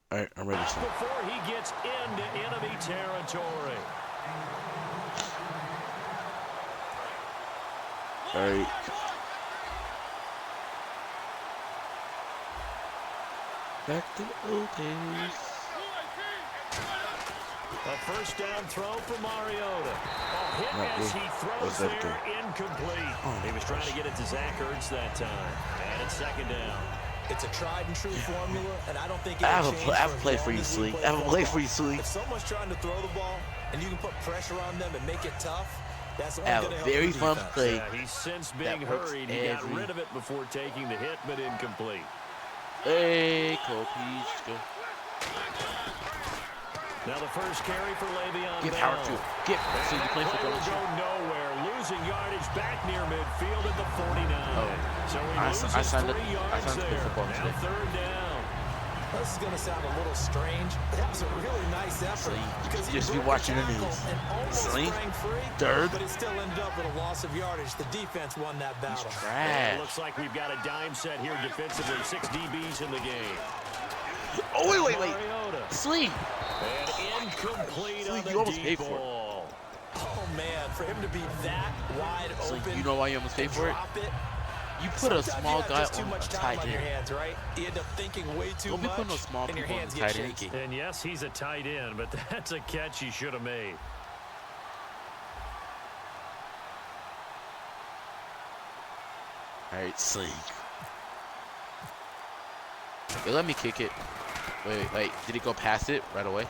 All right, I'm ready. Not before he gets into enemy territory. All right. Back to the old days. A first down throw for Mariota. A hit as he throws there, incomplete. He was trying to get it to Zach Ertz that time. And it's second down. It's a tried and true formula, and I don't think I have a play for you, Sling. I have a play for you, Sling. If someone's trying to throw the ball and you can put pressure on them and make it tough, that's only I have going to a help very the fun defense. play. Yeah, he's since being hurried. He got rid of it before taking the hit, but incomplete. Hey, Cole Peach, go. Now the first carry for Le'Veon Get Bell. power to Get. So you play for Play will go nowhere. Losing yardage back near midfield at the 49. Oh. So he I loses signed 3 yards to play there. football Now today. third down. This is going to sound a little strange, but that was a really nice effort. Sling. Just be watching the news. Sling. Third. But it still ended up with a loss of yardage. The defense won that battle. He's Yeah, it trash. looks like we've got a dime set here defensively. 6 DBs in the game. Oh, wait. Mariota. Sling. And incomplete Sling, on the you almost deep paid for it. ball. Oh, man, for him to be that wide Sling, open. you know why you almost paid for it? Drop it. You put a Sometimes small you have guy just too on a much time tight on your end. hands, right? You end up thinking way too Don't be much, putting those small and your people on hands the get tight end. shaky. And yes, he's a tight end, but that's a catch he should have made. All right, Sling. Hey, let me kick it. Wait. Did he go past it right away?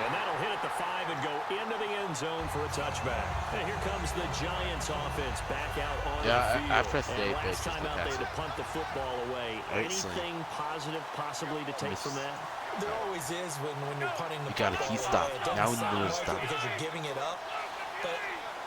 And that'll hit at the 5 and go into the end zone for a touchback. And here comes the Giants offense back out on the field. I pressed and A, but last time out, they had it. to punt the football away. Right, Anything positive possibly to take from that? There always is when you're punting the You got a football key away. stop. It doesn't Now we need sound to like stop. it because you're giving it up, but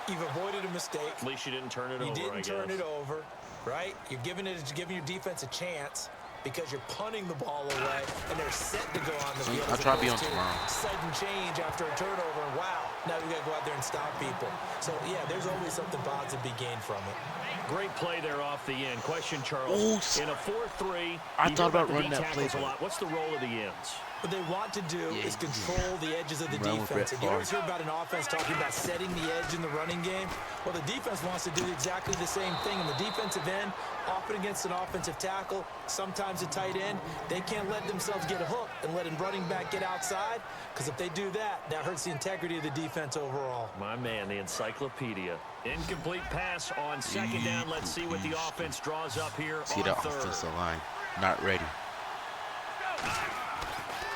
you've avoided a mistake. At least you didn't turn it You over, didn't turn it over, right? You're giving your defense a chance because you're punting the ball away, and they're set to go on the field. I'll try to be on tomorrow. Sudden change after a turnover, and wow, now we got to go out there and stop people. So, yeah, there's always something positive to be gained from it. Great play there off the end. Question, Charles. In a 4-3, I thought about running that play. A lot. What's the role of the ends? What they want to do is control the edges of the defense. And you always hear about an offense talking about setting the edge in the running game. Well, the defense wants to do exactly the same thing. And the defensive end, often against an offensive tackle, sometimes a tight end, they can't let themselves get hooked and let a running back get outside. Because if they do that, that hurts the integrity of the defense overall. My man, the encyclopedia. Incomplete pass on second down. Let's see what the offense draws up here See on the third. offensive line. Not ready.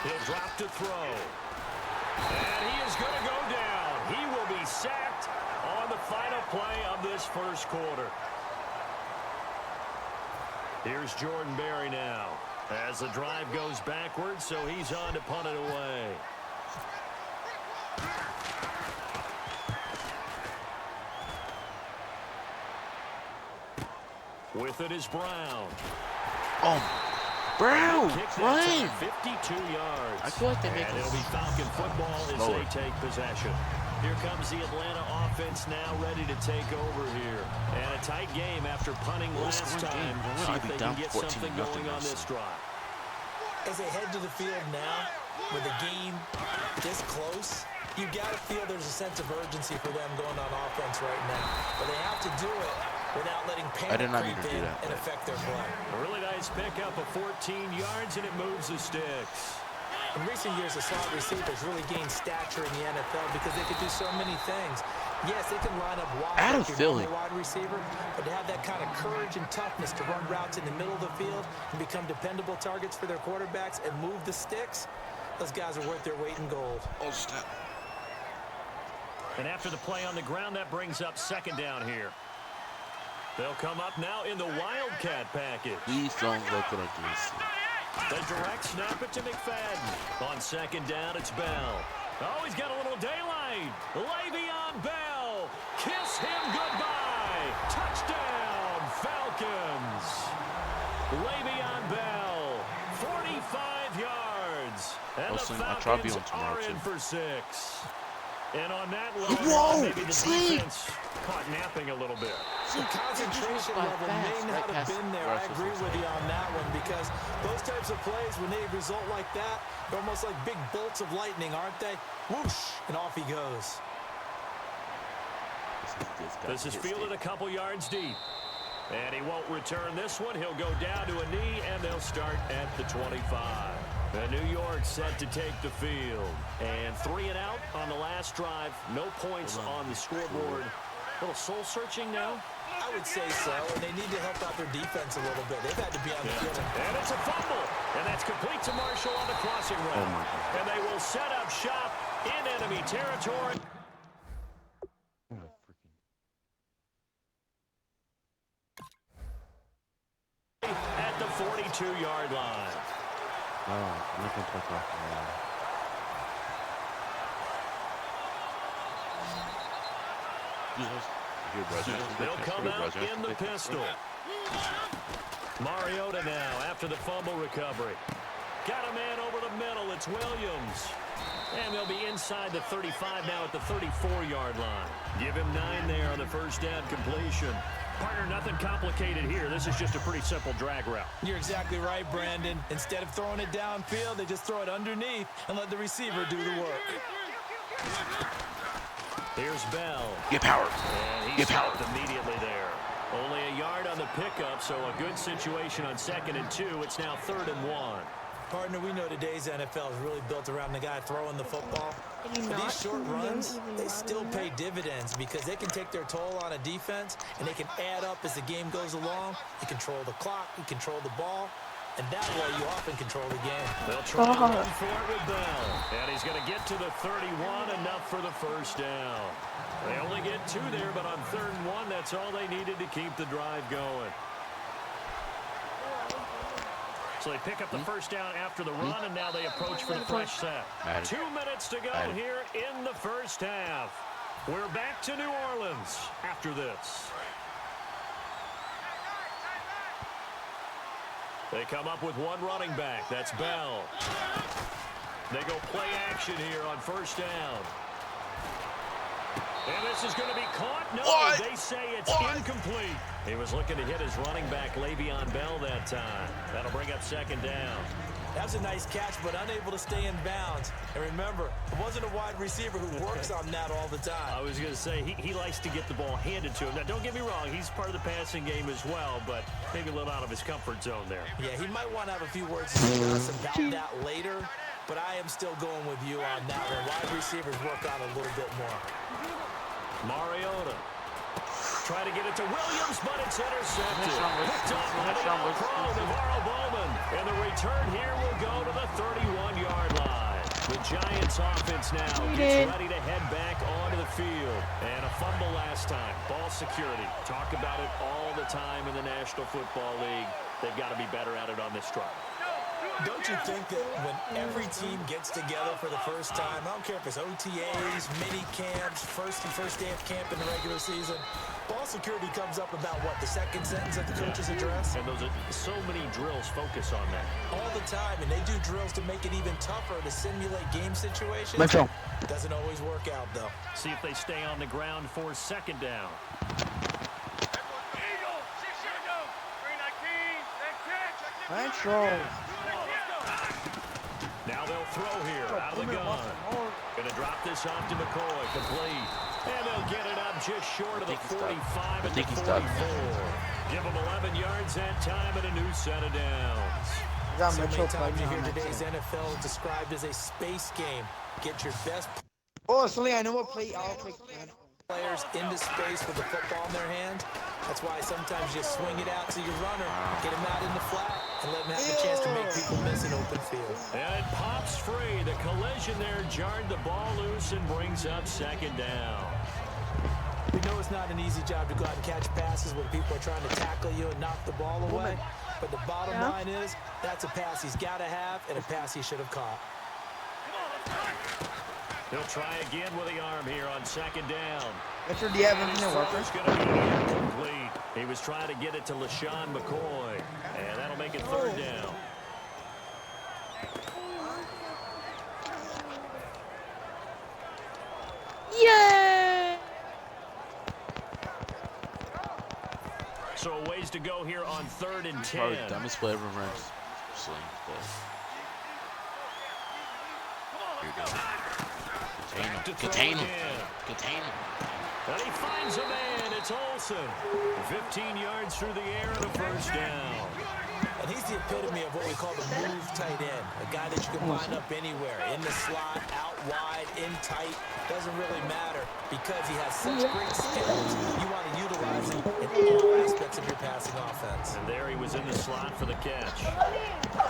He'll drop to throw. And he is going to go down. He will be sacked on the final play of this first quarter. Here's Jordan Berry now. As the drive goes backwards, so he's on to punt it away. With it is Brown. Oh, Brown, Ryan. 52 yards. I feel like they make and it it'll be Falcon football as slower. they take possession. Here comes the Atlanta offense now ready to take over here. And a tight game after punting last time. See if they can get something going on this drive. As they head to the field now, with the game this close, you got to feel there's a sense of urgency for them going on offense right now. But they have to do it without letting panic creep in and affect their play. A really nice pickup of 14 yards, and it moves the sticks. In recent years, the slot receivers really gained stature in the NFL because they could do so many things. Yes, they can line up wide like your normal wide receiver, but to have that kind of courage and toughness to run routes in the middle of the field and become dependable targets for their quarterbacks and move the sticks, those guys are worth their weight in gold. Oh, snap. And after the play on the ground, that brings up second down here. They'll come up now in the Wildcat package. Please don't look like this. The direct snap it to McFadden. On second down, it's Bell. Oh, he's got a little daylight. Le'Veon Bell. Kiss him goodbye. Touchdown, Falcons. Le'Veon Bell, 45 yards. And the Falcons are in for 6. And on that low, maybe the defense caught napping a little bit. The concentration level may not have been there. I agree with you on that one, because those types of plays, when they result like that, they're almost like big bolts of lightning, aren't they? Whoosh, and off he goes. This is fielded a couple yards deep. And he won't return this one. He'll go down to a knee, and they'll start at the 25. And New York set to take the field. And 3 and out on the last drive. No points on the scoreboard. A little soul-searching now. I would say so, and they need to help out their defense a little bit. They've had to be on the field. And it's a fumble. And that's complete to Marshall on the crossing route. And they will set up shop in enemy territory. At the 42-yard line. Oh, I'm not going to touch off They'll come out in the pistol. Mariota now after the fumble recovery. Got a man over the middle. It's Williams. And they'll be inside the 35 now at the 34-yard line. Give him 9 there on the first down completion. Partner, nothing complicated here. This is just a pretty simple drag route. You're exactly right, Brandon. Instead of throwing it downfield, they just throw it underneath and let the receiver do the work. Here's Bell. Get power. And he's stopped immediately there. Only a yard on the pickup, so a good situation on 2nd and 2. It's now 3rd and 1. Partner, we know today's NFL is really built around the guy throwing the football. But these short runs, they still pay dividends because they can take their toll on a defense, and they can add up as the game goes along. You control the clock, you control the ball, and that way you often control the game. They'll try to run for it with Bell. And he's going to get to the 31, enough for the first down. They only get 2 there, but on 3rd and 1, that's all they needed to keep the drive going. So they pick up the first down after the run, and now they approach for the fresh set. 2 minutes to go here in the first half. We're back to New Orleans after this. They come up with one running back. That's Bell. They go play action here on first down. And this is going to be caught. No, they say it's incomplete. He was looking to hit his running back, Le'Veon Bell, that time. That'll bring up 2nd down. That was a nice catch, but unable to stay in bounds. And remember, it wasn't a wide receiver who works on that all the time. I was going to say, he likes to get the ball handed to him. Now, don't get me wrong, he's part of the passing game as well, but maybe a little out of his comfort zone there. Yeah, he might want to have a few words to say to us about that later, but I am still going with you on that one. Wide receivers work on a little bit more. Mariota. Try to get it to Williams, but it's intercepted. Picked up by the All-Pro, Navarro Bowman. And the return here will go to the 31-yard line. The Giants offense now gets ready to head back onto the field. And a fumble last time. Ball security. Talk about it all the time in the National Football League. They've got to be better at it on this drive. Don't you think that when every team gets together for the first time, I don't care if it's OTAs, mini camps, first day of camp in the regular season, ball security comes up about what, the second sentence of the coach's address? And those are so many drills focus on that. All the time, and they do drills to make it even tougher to simulate game situations. Doesn't always work out, though. See if they stay on the ground for 2nd down. Now they'll throw here out of the gun. Going to drop this off to McCoy, complete. And they'll get it up just short of the 45 and the 44. Give them 11 yards that time and a new set of downs. So many times you hear today's NFL described as a space game. Get your best I know what play I'll play. Players into space with the football in their hands. That's why sometimes you swing it out to your runner, get him out in the flat, and let him have a chance to make people miss an open field. And it pops free. The collision there jarred the ball loose and brings up 2nd down. We know it's not an easy job to go out and catch passes when people are trying to tackle you and knock the ball away. But the bottom line is, that's a pass he's got to have and a pass he should have caught. He'll try again with the arm here on 2nd down. That's where the Evans and Walker. It's going to be incomplete. He was trying to get it to LaShawn McCoy, and that'll make it 3rd down. Yeah! So a ways to go here on 3rd and 10. Probably the dumbest play ever run. Sling, but here we go. Contain him. Contain him. And he finds a man. It's Olsen. 15 yards through the air and a first down. And he's the epitome of what we call the move tight end. A guy that you can line up anywhere. In the slot, out wide, in tight. Doesn't really matter because he has such great skills. You want to utilize him in all aspects of your passing offense. And there he was in the slot for the catch.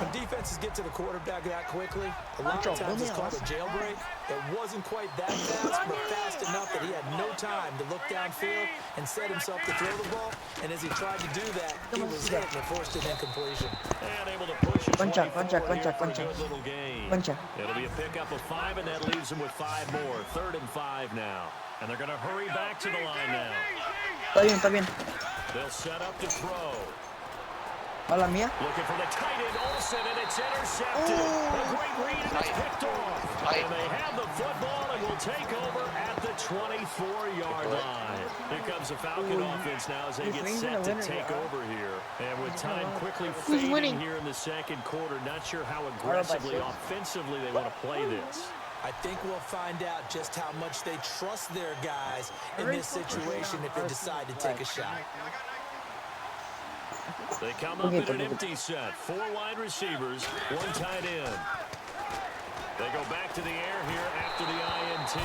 When defenses get to the quarterback that quickly, a lot of times it's called a jailbreak. It wasn't quite that fast, but fast enough that he had no time to look downfield and set himself to throw the ball. And as he tried to do that, he was hit and forced an incompletion. And able to push it Concha. good little game. It'll be a pickup of 5, and that leaves him with 5 more. 3rd and 5 now. And they're going to hurry back to the line now. Está bien. They'll set up to throw. Hola mía. Looking for the tight end, Olsen, and it's intercepted. A great read, and it's picked off. And they have the football and will take over at the 24-yard line. Here comes the Falcon offense now as they get set to take over here. And with time quickly fading here in the second quarter, not sure how aggressively, offensively they want to play this. I think we'll find out just how much they trust their guys in this situation if they decide to take a shot. They come up in an empty set. 4 wide receivers, 1 tight end. They go back to the air here after the INT.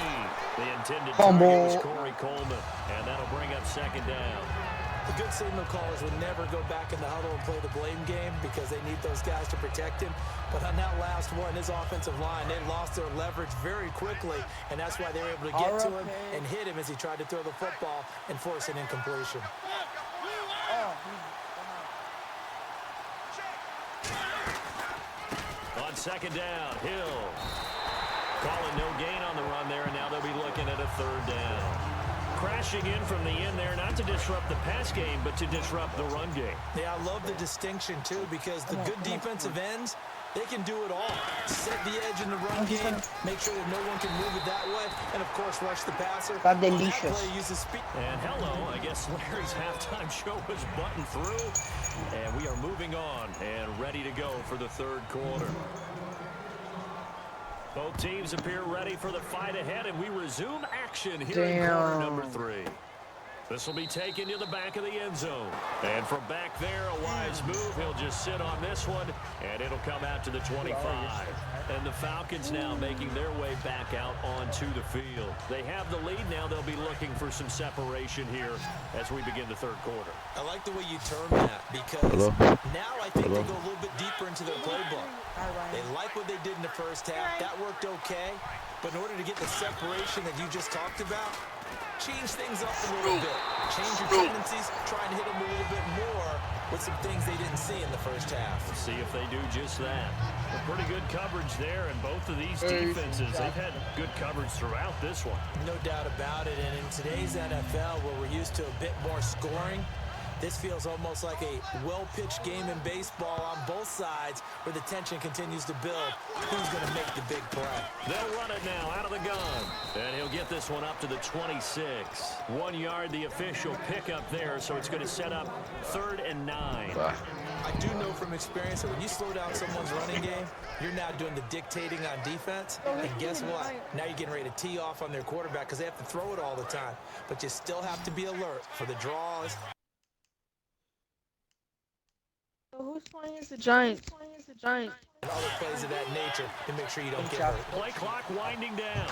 The intended target was Corey Coleman, and that'll bring up 2nd down. The good signal callers would never go back in the huddle and play the blame game because they need those guys to protect him. But on that last one, his offensive line, they lost their leverage very quickly, and that's why they were able to get to him and hit him as he tried to throw the football and force an incompletion. On 2nd down, Hill. Calling no gain on the run there, and now they'll be looking at a 3rd down. Crashing in from the end there, not to disrupt the pass game, but to disrupt the run game. Yeah, I love the distinction, too, because the good defensive ends, they can do it all. Set the edge in the run game, make sure that no one can move it that way, and, of course, rush the passer. Está delicious. That play uses speed. And hello, I guess Larry's halftime show was buttoned through. And we are moving on and ready to go for the 3rd quarter. Both teams appear ready for the fight ahead, and we resume action here in quarter number 3. This will be taken to the back of the end zone. And from back there, a wise move. He'll just sit on this one, and it'll come out to the 25. And the Falcons now making their way back out onto the field. They have the lead now. They'll be looking for some separation here as we begin the 3rd quarter. I like the way you term that because now I think they go a little bit deeper into their playbook. They like what they did in the first half. That worked okay. But in order to get the separation that you just talked about, change things up a little bit. Change your tendencies, trying to hit them a little bit more with some things they didn't see in the first half. We'll see if they do just that. A pretty good coverage there, and both of these defenses, they've had good coverage throughout this one. No doubt about it, and in today's NFL, where we're used to a bit more scoring, this feels almost like a well-pitched game in baseball on both sides where the tension continues to build. Who's going to make the big play? They'll run it now out of the gun. And he'll get this one up to the 26. 1 yard, the official pickup there, so it's going to set up 3rd and 9. I do know from experience that when you slow down someone's running game, you're now doing the dictating on defense. And guess what? Now you're getting ready to tee off on their quarterback because they have to throw it all the time. But you still have to be alert for the draws. Who's playing as the Giants? And other plays of that nature to make sure you don't get hurt. Play clock winding down.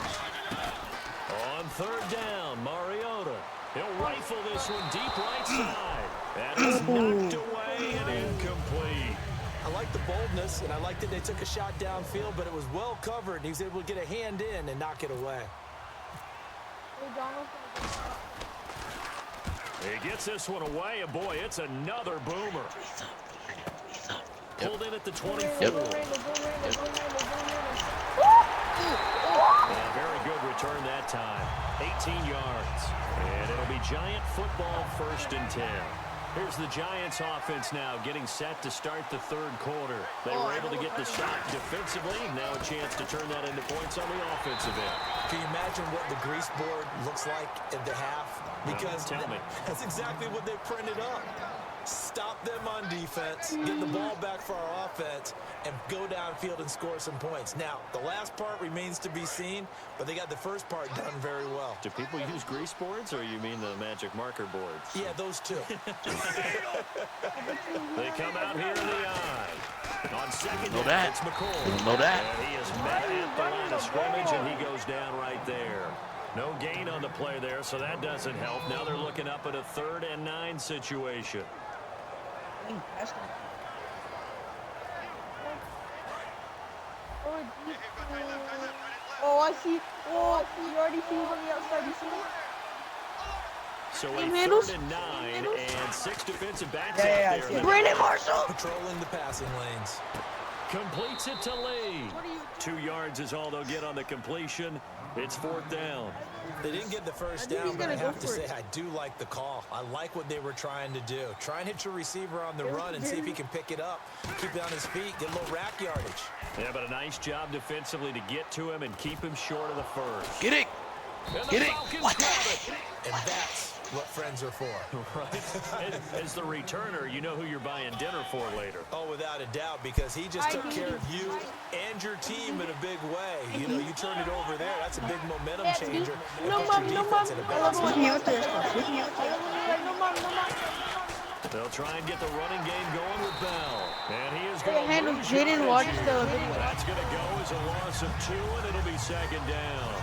On 3rd down, Mariota. He'll rifle this one deep right side. That is knocked away and incomplete. I like the boldness, and I like that they took a shot downfield, but it was well covered, and he was able to get a hand in and knock it away. He gets this one away, and boy, it's another boomer. Pulled in at the 24. Yep. And very good return that time. 18 yards. And it'll be Giant football 1st and 10. Here's the Giants offense now getting set to start the 3rd quarter. They were able to get the shot defensively. Now a chance to turn that into points on the offensive end. Can you imagine what the grease board looks like at the half? Because tell me. that's exactly what they printed up. Stop them on defense, get the ball back for our offense, and go downfield and score some points. Now, the last part remains to be seen, but they got the first part done very well. Do people use grease boards, or you mean the magic marker boards? Yeah, those two. They come out here in the eye. On second Know down, that. it's McCoy. Know that. And he is met at the line of scrimmage, and he goes down right there. No gain on the play there, so that doesn't help. Now they're looking up at a 3rd and 9 situation. Oh, I see. Oh, I see. You already see him on the outside. You see him? So a Game handles? 3rd and 9 and 6 defensive backs Yeah, out I there. see it. Brandon Marshall. Patrolling the passing lanes. Completes it to Lee. What are you? 2 yards is all they'll get on the completion. It's 4th down. They didn't get the first I think down, he's but I gonna go have to for say it. I do like the call. I like what they were trying to do. Try and hit your receiver on the run and see if he can pick it up. Keep it on his feet, get a little rack yardage. Yeah, but a nice job defensively to get to him and keep him short of the first. Get it. And the Get it. Falcons What? grab it. And that's what friends are for. Right. As the returner, you know who you're buying dinner for later. Oh, without a doubt, because he just took care of you and your team in a big way. You know, you turn it over there, that's a big momentum changer. And No, puts mom, your no, defense mom. in a I better love spot. when No, No, mom, no, mom. They'll try and get the running game going with Bell. And he is Hey, going to handle lose Jaden yardage Watch here. still a video. That's going to go as a loss of 2, and it'll be 2nd down.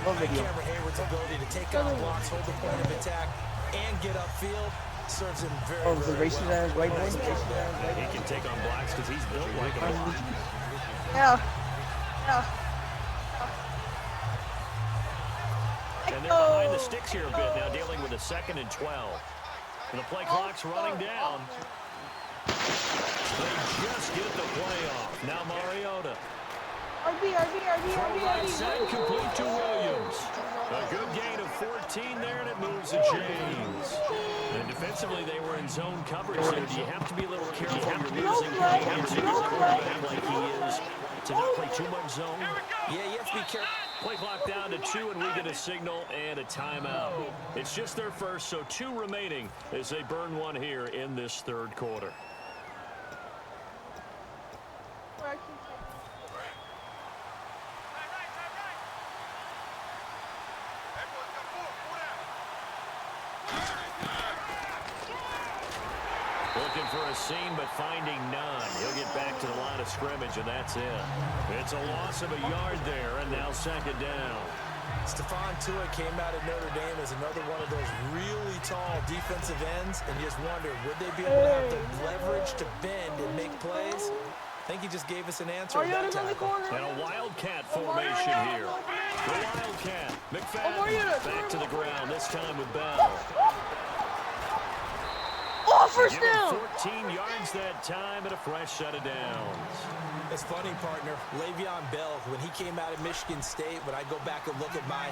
Cameron Hayward's ability to take on blocks, hold the point of attack, and get upfield serves him very, Oh, the very racist well. ass white boy. He can take on blocks because he's built like a block. Yeah. Yeah. And they're behind the sticks here a bit now, dealing with a 2nd and 12. And the play clock's running down. They just get the play off. Now Mariota. Throw right side complete to Williams. A good gain of 14 there, and it moves the chains. And defensively, they were in zone coverage there. Do you have to be a little careful? You're losing coverage. You're quarterback like he is to not play too much zone. Yeah, you have to be careful. Play clock down to 2, and we get a signal and a timeout. It's just their first, so 2 remaining as they burn one here in this 3rd quarter. Looking for a seam, but finding none. He'll get back to the line of scrimmage, and that's it. It's a loss of a yard there, and now 2nd down. Stephon Tuitt came out of Notre Dame as another one of those really tall defensive ends, and you just wonder, would they be able to have the leverage to bend and make plays? I think he just gave us an answer at that tackle. And a Wildcat formation here. The Wildcat. McFadden back to the ground, this time with Bell. Oh, first Give him down. 14 yards that time and a fresh set of downs. It's funny, partner. Le'Veon Bell, when he came out of Michigan State, when I go back and look at my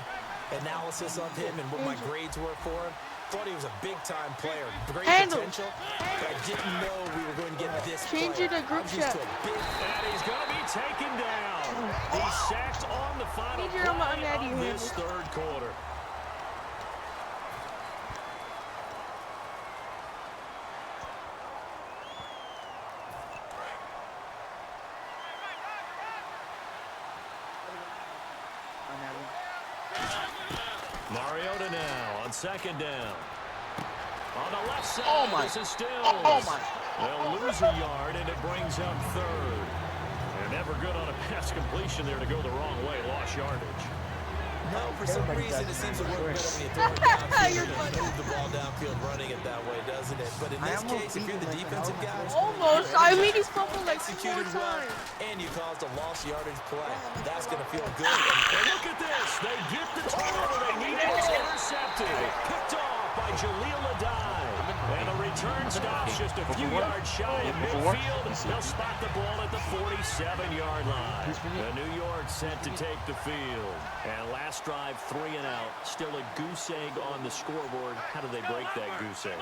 analysis of him and what my grades were for him, thought he was a big-time player, great potential, but I didn't know we were going to get this Change player. it to group I'm used chat. to a big And he's going to be taken down. He's sacked on the final Change your play Natty of this handle. 3rd quarter. Mariota now on 2nd down. On the left side, Oh my. this is Stills. Oh my. They'll lose a yard, and it brings up 3rd. They're never good on a pass completion there to go the wrong way. Lost yardage. No, for some Everybody reason does it seems to that, work I better swear. when you throw it downfield You're and funny. move the ball downfield running it that way, doesn't it? But in I this almost case, if you're the beat him defensive like guys, Almost. I made you fumble like 4 executed well, times. and you caused a lost yardage play. That's going to feel good. And look at this. They get the turnover they needed. It's intercepted. Picked off by Jaleel Adai. And the return stops just a few yards shy of midfield. They'll spot the ball at the 47-yard line. The New York set to take the field. And last drive, 3 and out. Still a goose egg on the scoreboard. How do they break that goose egg?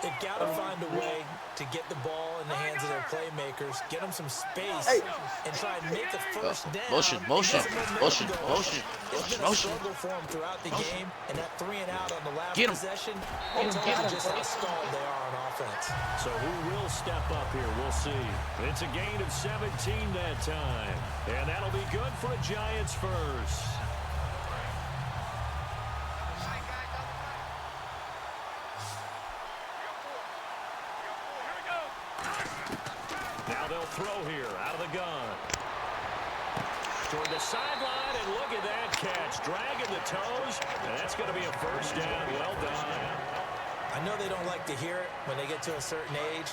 They've got to find a way to get the ball in the hands of their playmakers, get them some space, and try and make a first down. Motion. It's been a struggle for them throughout the game, and that 3 and out on the last possession tells you just how stalled they are on offense. So who will step up here? We'll see. It's a gain of 17 that time, and that'll be good for a Giants first. Now they'll throw here out of the gun. Toward the sideline, and look at that catch. Dragging the toes, and that's going to be a first down. Well done. I know they don't like to hear it when they get to a certain age,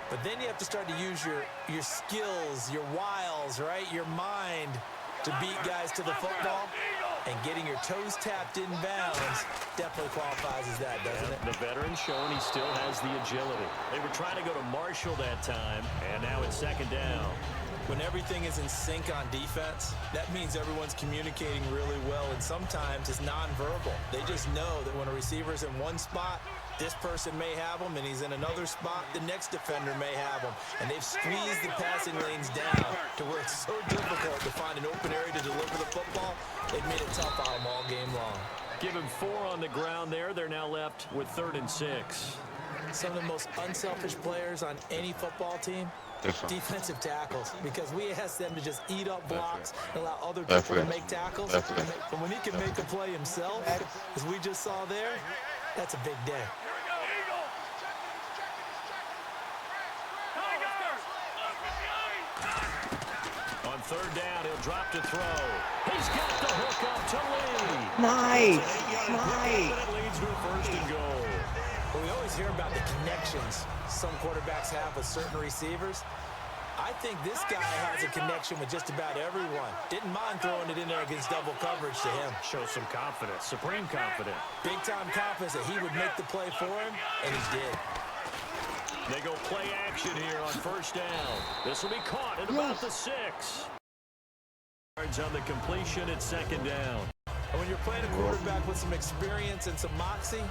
but then you have to start to use your skills, your wiles, right? Your mind to beat guys to the football. And getting your toes tapped in bounds definitely qualifies as that, doesn't it? The veteran showing he still has the agility. They were trying to go to Marshall that time, and now it's second down. When everything is in sync on defense, that means everyone's communicating really well, and sometimes it's nonverbal. They just know that when a receiver's in one spot, this person may have him, and he's in another spot, the next defender may have him. And they've squeezed the passing lanes down to where it's so difficult to find an open area to deliver the football. They've made it tough on them all game long. Given 4 on the ground there, they're now left with 3rd and 6. Some of the most unselfish players on any football team, defensive tackles, because we ask them to just eat up blocks and allow other people to make tackles. But when he can make a play himself, as we just saw there, that's a big day. On 3rd down, he'll drop to throw. He's got the hook up to Lee. Nice. That leads to a 1st and goal. Well, we always hear about the connections some quarterbacks have with certain receivers. I think this guy has a connection with just about everyone. Didn't mind throwing it in there against double coverage to him. Shows some confidence, supreme confidence. Big-time confidence that he would make the play for him, and he did. They go play action here on 1st down. This will be caught at about the 6. Yards on the completion at 2nd down. And when you're playing a quarterback with some experience and some moxie,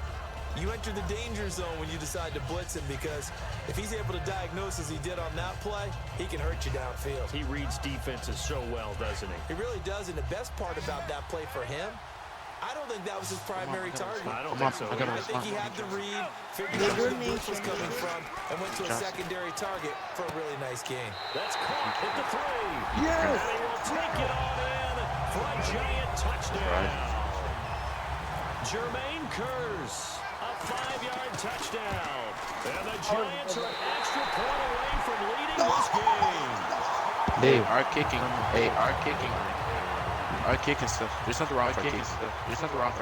you enter the danger zone when you decide to blitz him, because if he's able to diagnose as he did on that play, he can hurt you downfield. He reads defenses so well, doesn't he? He really does, and the best part about that play for him, I don't think that was his primary target. I don't think so. I think he had the read, figured out where the blitz was coming from, and went to a secondary target for a really nice gain. That's caught at the 3. Yes! And they will take it on in for a Giant touchdown. Jermaine Curse, a 5-yard touchdown. And the Giants are an extra point away from leading this game. Hey, our kicking. Our kicking stuff. There's nothing wrong with our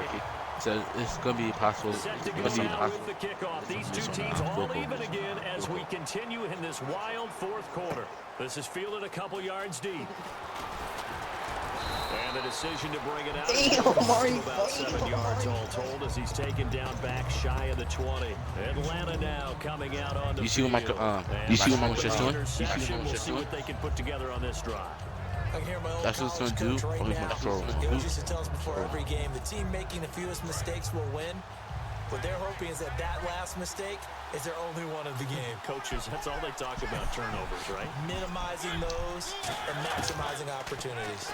kicking. So it's going to be possible. Set to go with the kickoff. These two teams all even again as we continue in this wild 4th quarter. This is fielded a couple yards deep. And the decision to bring it out about 7 yards all told as he's taken down back shy of the 20. Atlanta now coming out on the You see what my was just doing? We'll see what they can put together on this drive. I can hear my old That's what it's college gonna coach do. right Always now. gonna throw. He always used to tell us before every game, the team making the fewest mistakes will win. What they're hoping is that last mistake is their only one of the game. Coaches, that's all they talk about, turnovers, right? Minimizing those and maximizing opportunities.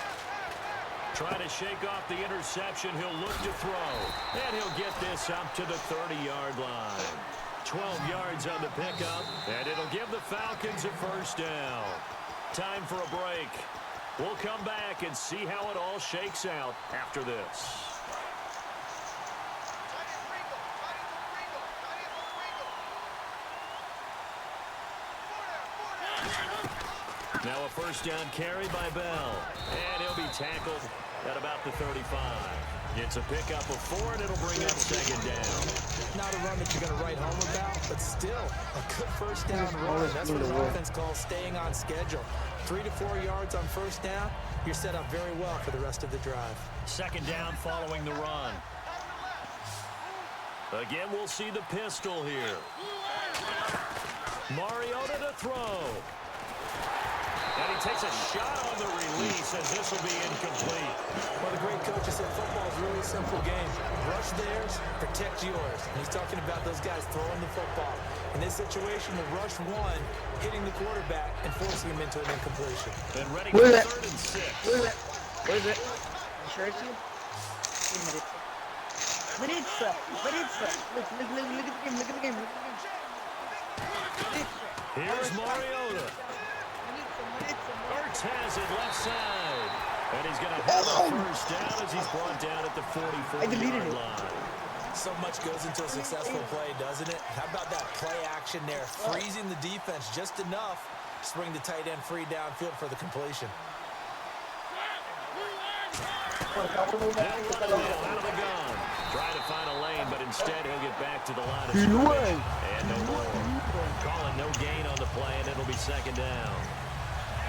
Trying to shake off the interception. He'll look to throw. And he'll get this up to the 30-yard line. 12 yards on the pickup. And it'll give the Falcons a 1st down. Time for a break. We'll come back and see how it all shakes out after this. Now a 1st down carry by Bell. And he'll be tackled at about the 35. It's a pickup of 4, and it'll bring up 2nd down. Not a run that you're going to write home about, but still a good 1st down run. That's what an offense calls staying on schedule. 3 to 4 yards on 1st down, you're set up very well for the rest of the drive. 2nd down following the run. Again, we'll see the pistol here. Mariota to throw. And he takes a shot on the release as this will be incomplete. Well, the great coach said football is really a simple game. Rush theirs, protect yours. And he's talking about those guys throwing the football. In this situation, the rush one, hitting the quarterback and forcing him into an incompletion. And ready for 3rd and 6. Where is it? You sure it's you? Maritza. Look at the game, look at the game. Here's Mariota. Ertz has it left side. And he's going to have a first down as he's brought down at the 44-yard line. So much goes into a successful play, doesn't it? How about that play action there? Freezing the defense just enough to swing the tight end free downfield for the completion. Out of the gun. Trying to find a lane, but instead he'll get back to the line of scrimmage. And no more. Calling no gain on the play, and it'll be 2nd down.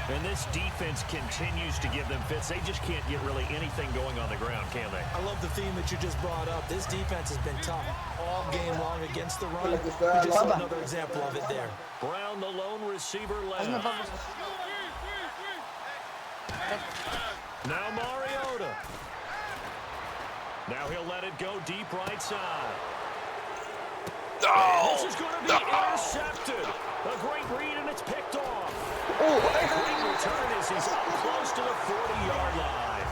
And this defense continues to give them fits. They just can't get really anything going on the ground, can they? I love the theme that you just brought up. This defense has been tough all game long against the run. We just saw another example of it there. Brown, the lone receiver left. Now Mariota. Now he'll let it go deep right side. And this is going to be intercepted. A great read, and it's picked off. Great return as he's up close to the 40-yard line.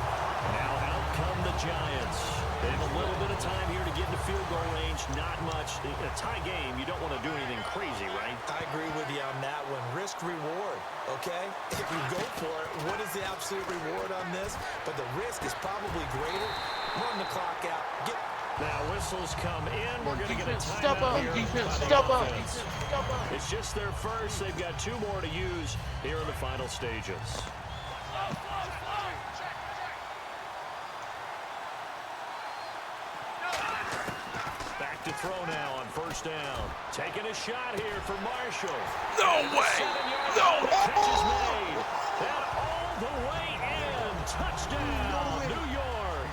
Now out come the Giants. They have a little bit of time here to get into field goal range. Not much. In a tie game, you don't want to do anything crazy, right? I agree with you on that one. Risk reward, okay? If you go for it, what is the absolute reward on this? But the risk is probably greater. Run the clock out. Now whistles come in. We're going to get a Step timeout up, here. defense, by the step up. offense. It's just their first. They've got 2 more to use here in the final stages. Back to throw now on 1st down. Taking a shot here for Marshall. No way. No. Catch is made. And all the way in. Touchdown, New York.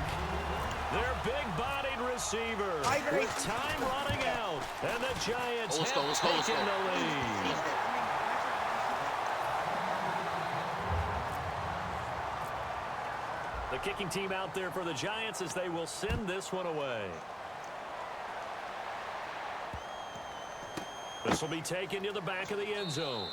Their big-bodied receiver with time running out. And the Giants have taken the lead. The kicking team out there for the Giants as they will send this one away. This will be taken to the back of the end zone.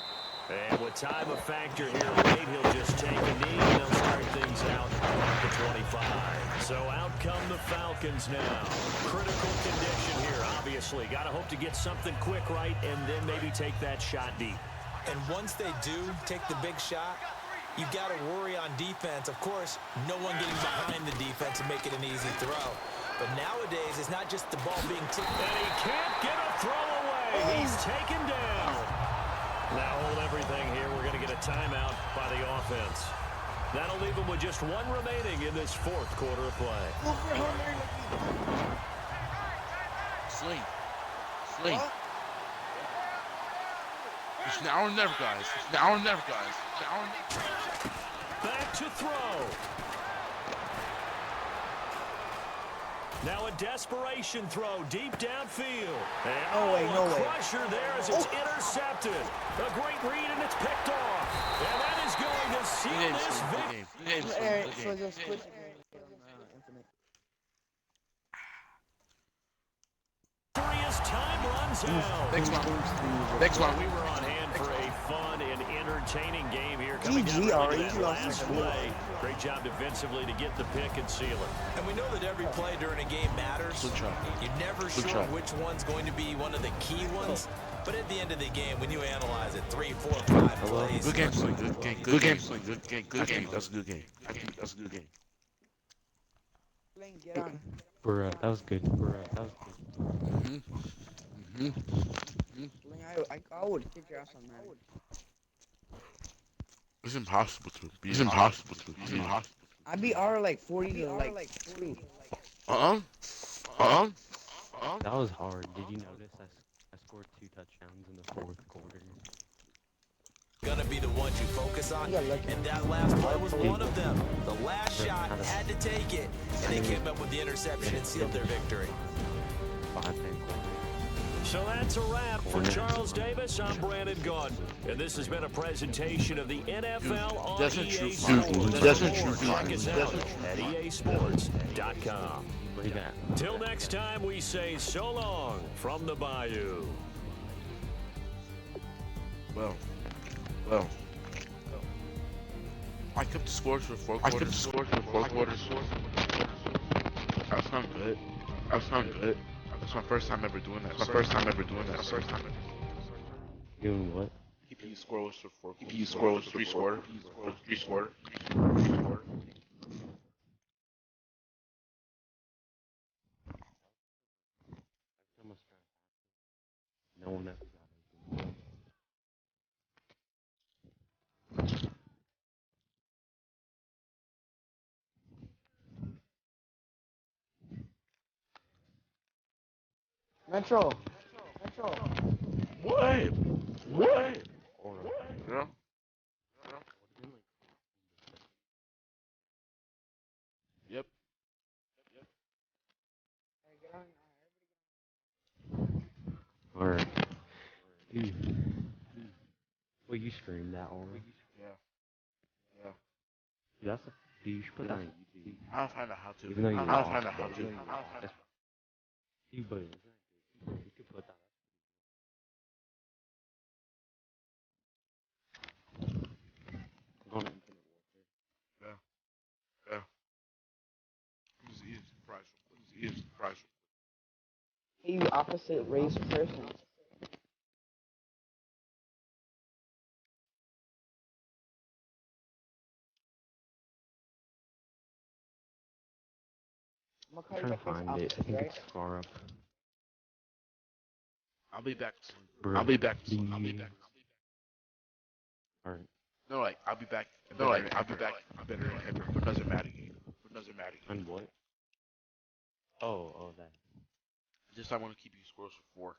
And with time a factor here late, he'll just take a knee and they'll start things out at the 25. So out come the Falcons now. Critical condition here, obviously. Got to hope to get something quick right and then maybe take that shot deep. And once they do take the big shot, you got to worry on defense. Of course, no one getting behind the defense and make it an easy throw. But nowadays, it's not just the ball being tipped. And he can't get a throw away. He's taken down. Now hold everything here. We're going to get a timeout by the offense. That'll leave them with just 1 remaining in this 4th quarter of play. Sling. It's now or never, guys. It's now or never, guys. It's now or never. Back to throw. Now a desperation throw deep downfield. And no way. Crusher there as it's intercepted. A great read and it's picked off. And that is going to seal this victory. As time runs out. Next one. We were on hand for a fun and entertaining game here. Coming GG, down already. to that last play. Great job defensively to get the pick and seal it. And we know that every play during a game matters. You're never sure which one's going to be one of the key ones. But at the end of the game, when you analyze it, 3, 4, 5 plays. Good game, Sling. Good game. Good game, Sling. Good game. That's a good game. That's a good game. Get on. That was good. I would kick your ass on that. It's impossible to. It's impossible to. I beat R like 40 to like 2. That was hard. Did you notice I scored 2 touchdowns in the 4th quarter? Gonna be the ones you focus on, and that last play was one of them. The last shot had to take it, and they came up with the interception and sealed their victory. 5 minutes. So that's a wrap for Charles Davis. I'm Brandon Gaudin, and this has been a presentation of the NFL on doesn't EA true Sports. fun. For Doesn't more, true check fun. us out at easports.com. Look at Till next time, we say so long from the Bayou. Well. I kept the scores for 4 quarters. That's not good. That's my first time ever doing that. doing what? CPU scores for 4 quarters. CPU scores for 3 quarters. No one ever got it. Metro. What? Or Yeah. Yep. Alright. Dude. Well, you streamed that already. Yeah. Dude, that's a, dude, you should put that on YouTube. I'll find out how to. Even though you I'll lost, find out how but to. that's, dude, but isn't that good? You could put that. On Infinite Warfare. Yeah. This is easy price. Hey, you opposite race person. I'm gonna call you I'm trying back to find this it. I opposite, think right? it's far up. I'll be back. Bro, I'll be back. Alright. No, like I'll be back. I'll be back. Better than ever. But doesn't matter. And what? Oh, that. Just I want to keep you scores for 4.